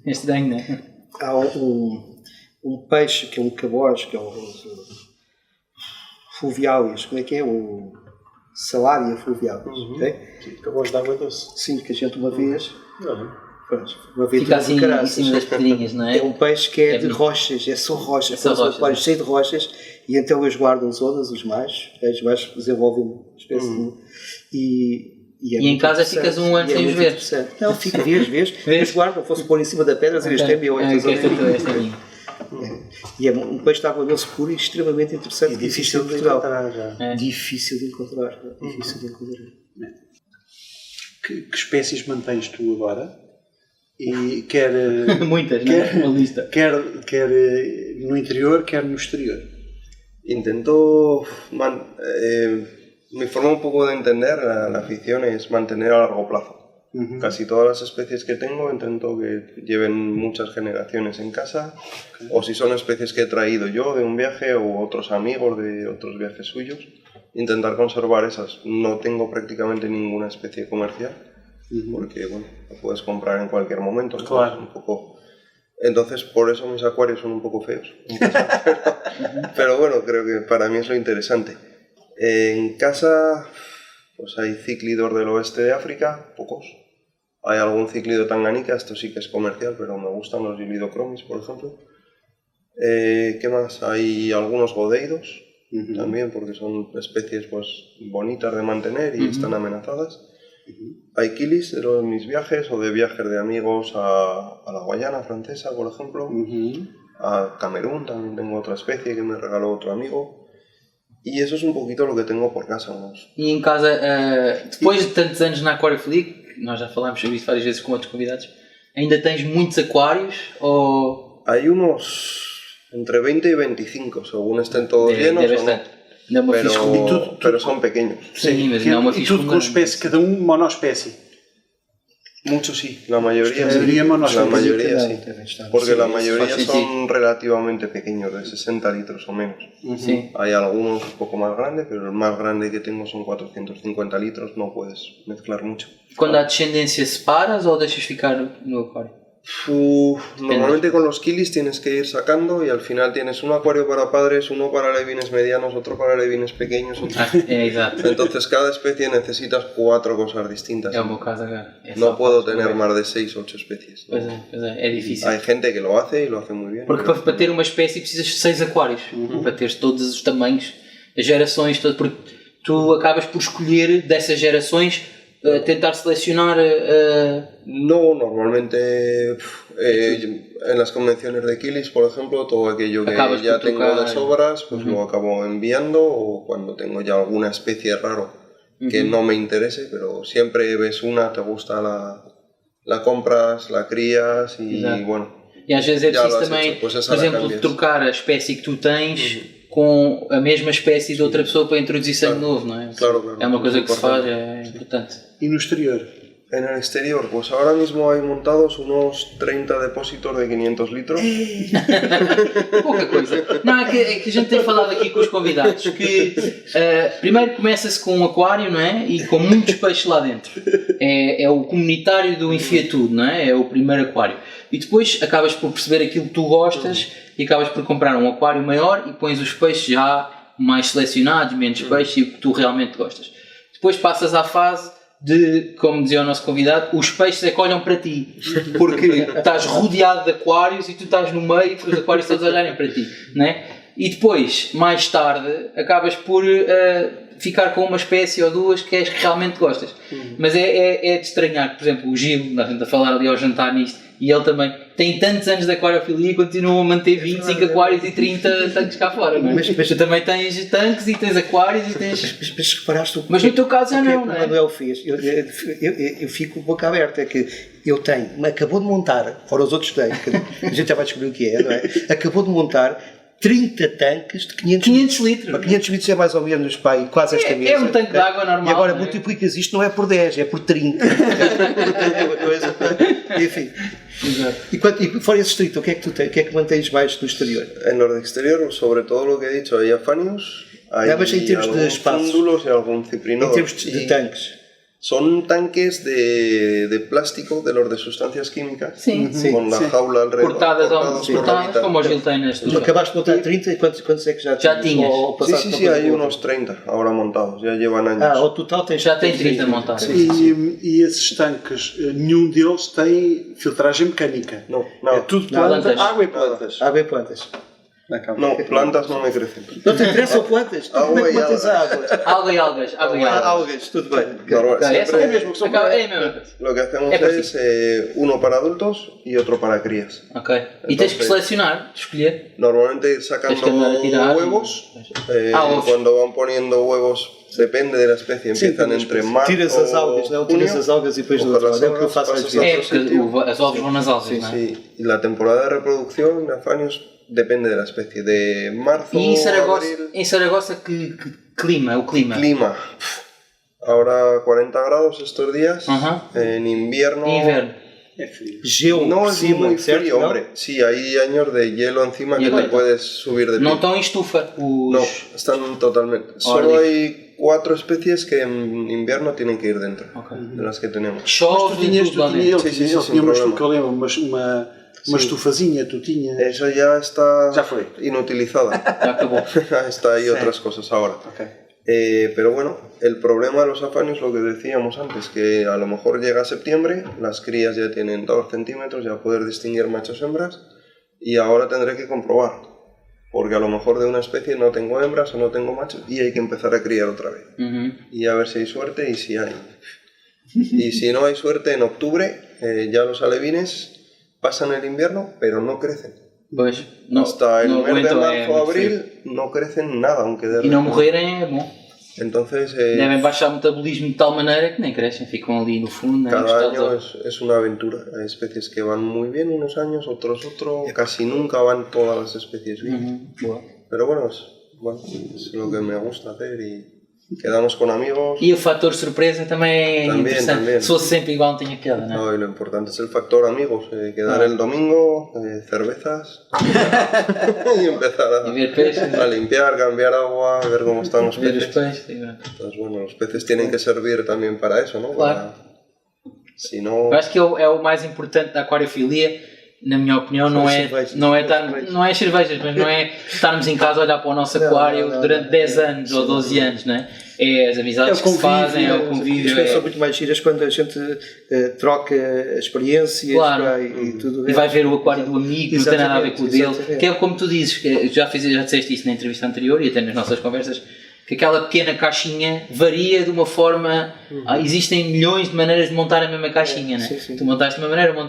É estranho, não é? Há um peixe que é um caboz, que é um fluvialis, como é que é? O Salaria fluvialis, ok? Caboz de água doce. Sim, que a gente uma vez fica assim em cima das pedrinhas, não é? É um peixe que é de rochas, é só rochas, cheio de rochas, e então eles guardam zonas, os machos desenvolvem uma espécie de... E em casa ficas um ano sem os ver? Não, fica, vês, eles guardam, fosse pôr em cima da pedra, eles têm esta minha. E é um peixe de água doce pura e extremamente interessante. E difícil de encontrar já. Difícil de encontrar. Que espécies mantens tu agora? E quer muitas, né? Uma lista. Quer no interior, quer no exterior. Intento mi forma un poco de entender la afición es mantener a largo plazo. Casi todas las especies que tengo intento que lleven muchas generaciones en casa, o si son especies que he traído yo de un viaje o otros amigos de otros viajes suyos, intentar conservar esas. No tengo prácticamente ninguna especie comercial, porque bueno, lo puedes comprar en cualquier momento, ¿no? Claro. Un poco... Entonces por eso mis acuarios son un poco feos, pero bueno, creo que para mí es lo interesante. En casa pues hay cíclidos del oeste de África, pocos. Hay algún cíclido tanganica, esto sí que es comercial, pero me gustan los Gilidocromis, por ejemplo. ¿Qué más? Hay algunos godeidos también, porque son especies pues bonitas de mantener y están amenazadas. Hay kilis de mis viajes o de viajes de amigos a la Guayana francesa, por ejemplo. A Camerún también tengo otra especie que me regaló otro amigo. E isso é um pouquinho o que tenho por casa. E em casa, depois de tantos anos na Aquariofilia, nós já falámos sobre isso várias vezes com outros convidados, ainda tens muitos aquários? Ou... Hay unos entre 20 y 25, según estén todos llenos o no. Pero son pequeños. Sim, mas não é uma E tudo com espécie, cada monoespécie. Muchos sí, la mayoría sí. La mayoría sí. Porque la mayoría son relativamente pequeños, de 60 litros o menos. Sí. Hay algunos un poco más grandes, pero el más grande que tengo son 450 litros, no puedes mezclar mucho. Quando há descendência, separas ou deixas ficar no aquário? Normalmente con los kilis tienes que ir sacando y al final tienes un acuario para padres, uno para alevines medianos, otro para alevines pequeños. Exacto. Entonces cada especie necesitas 4 cosas distintas. É o meu caso agora. No puedo tener más de 6 o 8 especies. Pois é difícil. Hay gente que lo hace y lo hace muy bien. Porque para ter uma espécie precisas de 6 aquários, para teres todos os tamanhos, as gerações, porque tu acabas por escolher dessas gerações, tentar selecionar... No, normalmente en las convenciones de kilis, por ejemplo, todo aquello que ya tengo de sobras, pues lo acabo enviando, o cuando tengo ya alguna especie raro que no me interese, pero siempre ves una, te gusta, la compras, la crías y bueno... E às vezes é preciso também, por exemplo, trocar a espécie que tu tens com a mesma espécie de outra pessoa para introduzir sangue novo, não é? Claro, É uma coisa que se faz, importante. é importante. E no exterior? En el exterior, pues ahora mismo hay montados unos 30 depósitos de 500 litros. Pouca coisa. Não, é que a gente tem falado aqui com os convidados que primeiro começa-se com um aquário, não é? E com muitos peixes lá dentro. É o comunitário do enfia tudo, não é? É o primeiro aquário. E depois acabas por perceber aquilo que tu gostas e acabas por comprar um aquário maior e pões os peixes já mais selecionados, menos peixes e o que tu realmente gostas. Depois passas à fase de, como dizia o nosso convidado, os peixes é que olham para ti, porque estás rodeado de aquários e tu estás no meio para os aquários todos olharem para ti, não é? E depois, mais tarde, acabas por ficar com uma espécie ou duas que és que realmente gostas. Mas é de estranhar, por exemplo, o Gil, nós estamos a falar ali ao jantar nisto, e ele também tem tantos anos de aquariofilia e continua a manter 25 aquários e 30 tanques cá fora, não é? Mas tu também tens tanques e tens aquários e tens... Mas reparaste o que, mas no teu caso já não, o não que é? o Manuel fez? Eu fico com a boca aberta, é que eu tenho, acabou de montar, fora os outros têm, que a gente já vai descobrir o que é, não é? Acabou de montar 30 tanques de 500 litros. 500 litros é mais ou menos, pai, quase esta mesa. É um tanque de água normal. E agora não é? multiplicas isto não é por 10, é por 30. É uma coisa, enfim. Exato. E fora esse distrito, o que é que tu tens? O que é que mantens mais no exterior? En los de exterior, sobre todo lo que he dicho, hay afanios, hay mas en términos de algunos espacio. fúndulos y algún ciprinodo. Em termos de Y tanques. Son tanques de plástico, de los de sustancias químicas, Sim. con la jaula alrededor. Cortadas por la mitad. como o Gil tem nas Tu tuas. acabaste de montar 30 e quantos é que já Já tinhas? Ou Sí, passaste sí, para sí, hay outra? unos 30 ahora montados, ya llevan años. Ao total tens... Já tem 30 montados. E esses tanques, nenhum deles tem filtragem mecânica. No, nada. É tudo Nada. planta, água e plantas. Água e plantas. No, plantas no me crecen. Não te interessam plantas? Tu como é que Água e mantens a água? Alga e algas. Alga e algas. Algas, tudo bem. Normal, Ok, essa siempre é mesmo que são é mesmo. lo que hacemos Es es uno para adultos y otro para crías. Ok. E tens que selecionar, escolher. Normalmente ir sacando Tienes que andar a tirar. huevos, Ovos. cuando van poniendo huevos, depende de la especie, empiezan entre marzo Tiras as algas, não? Tiras as algas e depois do outro lado. É o que eu faço às vezes. É, porque as ovos vão nas algas, não é? Sí, y la temporada de reproducción de afanios depende de la especie, de marzo E abril, em Saragossa que clima, o clima? clima. Ahora 40 grados estos días, Ajá. en invierno... E inverno? É frio. Gelo No por es cima, muy certo? frío, Não? hombre. Sí, hay años de hielo encima que Hielo. te puedes subir de Não pie. estão em estufa os... No, están totalmente. Solo hay 4 especies que en invierno tienen que ir dentro, Ok. de las que tenemos. Tu Chove tinhas, tudo lá ele dentro. Sim, sim, tinha sem uma problema. estufa, eu lembro, uma estufazinha, tu tinhas. Eso ya está Ya fue. inutilizada. Já acabou. Está ahí otras cosas ahora. Ok. Pero bueno, el problema de los afanios, lo que decíamos antes, que a lo mejor llega septiembre, las crías ya tienen 2 centímetros, ya poder distinguir machos y hembras, y ahora tendré que comprobar, porque a lo mejor de una especie no tengo hembras o no tengo machos, y hay que empezar a criar otra vez. Uhum. Y a ver si hay suerte y si hay. Y si no hay suerte, en octubre ya los alevines pasan el invierno, pero no crecen. Pois, não, Hasta el não mes de aguentam, marzo é o muito frio. abril no crecen nada, aunque de E não morrerem é bom. Entonces, Devem baixar o metabolismo de tal maneira que nem crescem, ficam ali no fundo. né, cada año encostados es una aventura. Hay especies que van muy bien unos años, otros otro. Casi nunca van todas las especies bien. Uhum. Boa. Pero bueno, es lo que me gusta hacer y quedamos con amigos. E o fator surpresa também é Também, interessante. também. Se fosse sempre igual, não tinha piada, não é? No, y lo importante es el factor amigos, quedar el domingo, cervezas y empezar E ver peixes, a limpiar, cambiar agua, ver cómo están los ver os peces. peixes. e ver. Entonces, bueno, los peces tienen que servir también para eso, ¿no? Claro. Si no... Eu acho que é o mais importante da aquariofilia, na minha opinião, não é, cervejas. não é as cervejas, mas não é estarmos em casa a olhar para o nosso aquário não, durante não. 10 anos ou 12 anos, não é? É as amizades É o que se fazem, é o As convívio. coisas são É... muito mais giras quando a gente troca experiências Claro. e tudo. E vai ver o aquário do amigo, não tem nada a ver com o dele. Exatamente. Que é como tu dizes, que já disseste isso na entrevista anterior e até nas nossas conversas, que aquela pequena caixinha varia de uma forma. Existem milhões de maneiras de montar a mesma caixinha, né? sim, sim. Tu montaste de uma maneira, ele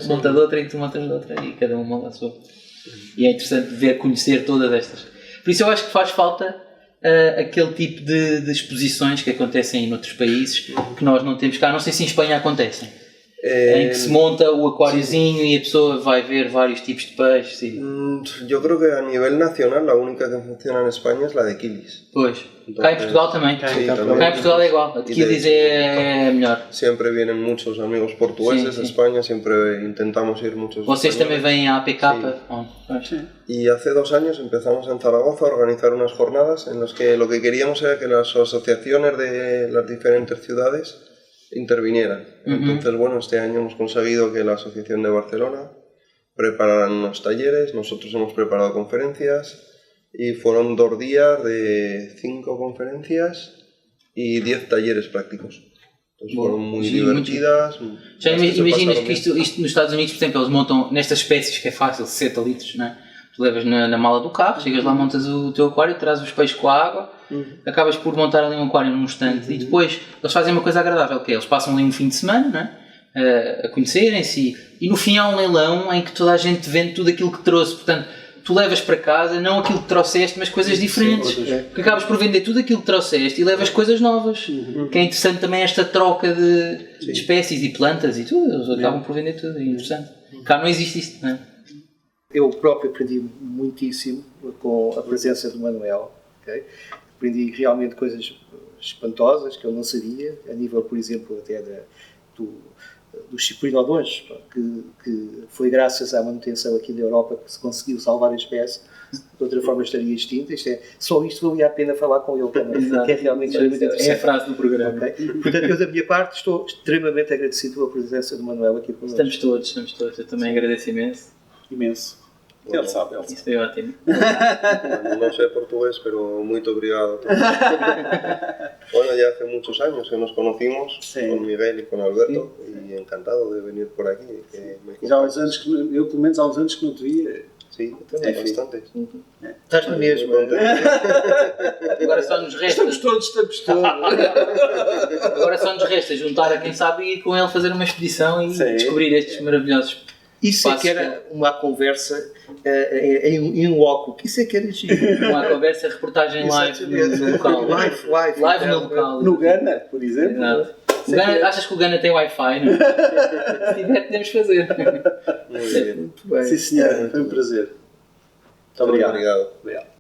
monta de outra e tu montas de outra e cada um monta a sua. E é interessante ver, conhecer todas estas. Por isso eu acho que faz falta aquele tipo de exposições que acontecem em outros países que nós não temos cá. Não sei se em Espanha acontecem. em que se monta o aquáriozinho e a pessoa vai ver vários tipos de peixes. E... Yo creo que a nivel nacional la única que funciona en España es la de Quilis. Pois. Cá em Portugal também. Sí, Cá también. em Portugal é igual. A de Quilis é melhor. Siempre vienen muchos amigos portugueses Sí, de sí. España, siempre intentamos ir muchos. Vocês também españoles. vêm à APK? Sí. Pois. Y hace 2 años empezamos en Zaragoza a organizar unas jornadas en las que lo que queríamos era que las asociaciones de las diferentes ciudades intervinieran. Entonces, bueno, este año hemos conseguido que la Asociación de Barcelona prepararan unos talleres, nosotros hemos preparado conferencias y fueron 2 días de 5 conferencias y 10 talleres prácticos. Entonces fueron muy Sí, divertidas. Já las que se imaginas pasaron que isto nos Estados Unidos, por exemplo, eles montam nestas espécies que é fácil, 60 litros, não é? Tu levas na mala do carro, chegas lá, montas o teu aquário, trazes os peixes com a água, acabas por montar ali um aquário num estante e depois eles fazem uma coisa agradável, que é, eles passam ali um fim de semana, não é? A conhecerem-se e no fim há um leilão em que toda a gente vende tudo aquilo que trouxe, portanto tu levas para casa não aquilo que trouxeste, mas coisas diferentes, porque acabas por vender tudo aquilo que trouxeste e levas coisas novas, que é interessante também esta troca de espécies e plantas e tudo, eles acabam por vender tudo, é interessante. Cá não existe isto, não é? Eu próprio aprendi muitíssimo com a presença do Manuel. Okay? Aprendi realmente coisas espantosas que eu não sabia, a nível, por exemplo, até dos ciprinodons, que foi graças à manutenção aqui na Europa que se conseguiu salvar a espécie, de outra forma estaria extinta. Só isto valia a pena falar com ele também, que é realmente extremamente interessante. É a frase do programa. Okay? Portanto, eu da minha parte estou extremamente agradecido pela presença do Manuel aqui connosco. Estamos todos, eu também agradeço imenso. Imenso. Bueno, Ele sabe. Isso foi ótimo. No sé portugués, pero muy obrigado. Bueno, ya hace muchos años que nos conocimos Sí. con Miguel y con Alberto y encantado de venir por aquí. Que me Já há uns anos que eu, pelo menos há uns anos que não te via. Sí, Também. bastantes. Estás na mesma. Agora só nos resta. Estamos todos. Agora só nos resta juntar a quem sabe e ir com ele fazer uma expedição e Sim. descobrir estes maravilhosos. Isso é que era uma conversa em um loco. Isso é que era giro. Uma conversa, reportagem live no local. Live no local. No Ghana, por exemplo. Exato. O Ghana, achas que o Ghana tem Wi-Fi? Não? Se tiver, podemos fazer. Muy bien. Muito bem. Sim, senhor. Foi um prazer. Muito obrigado. Obrigado. Obrigado.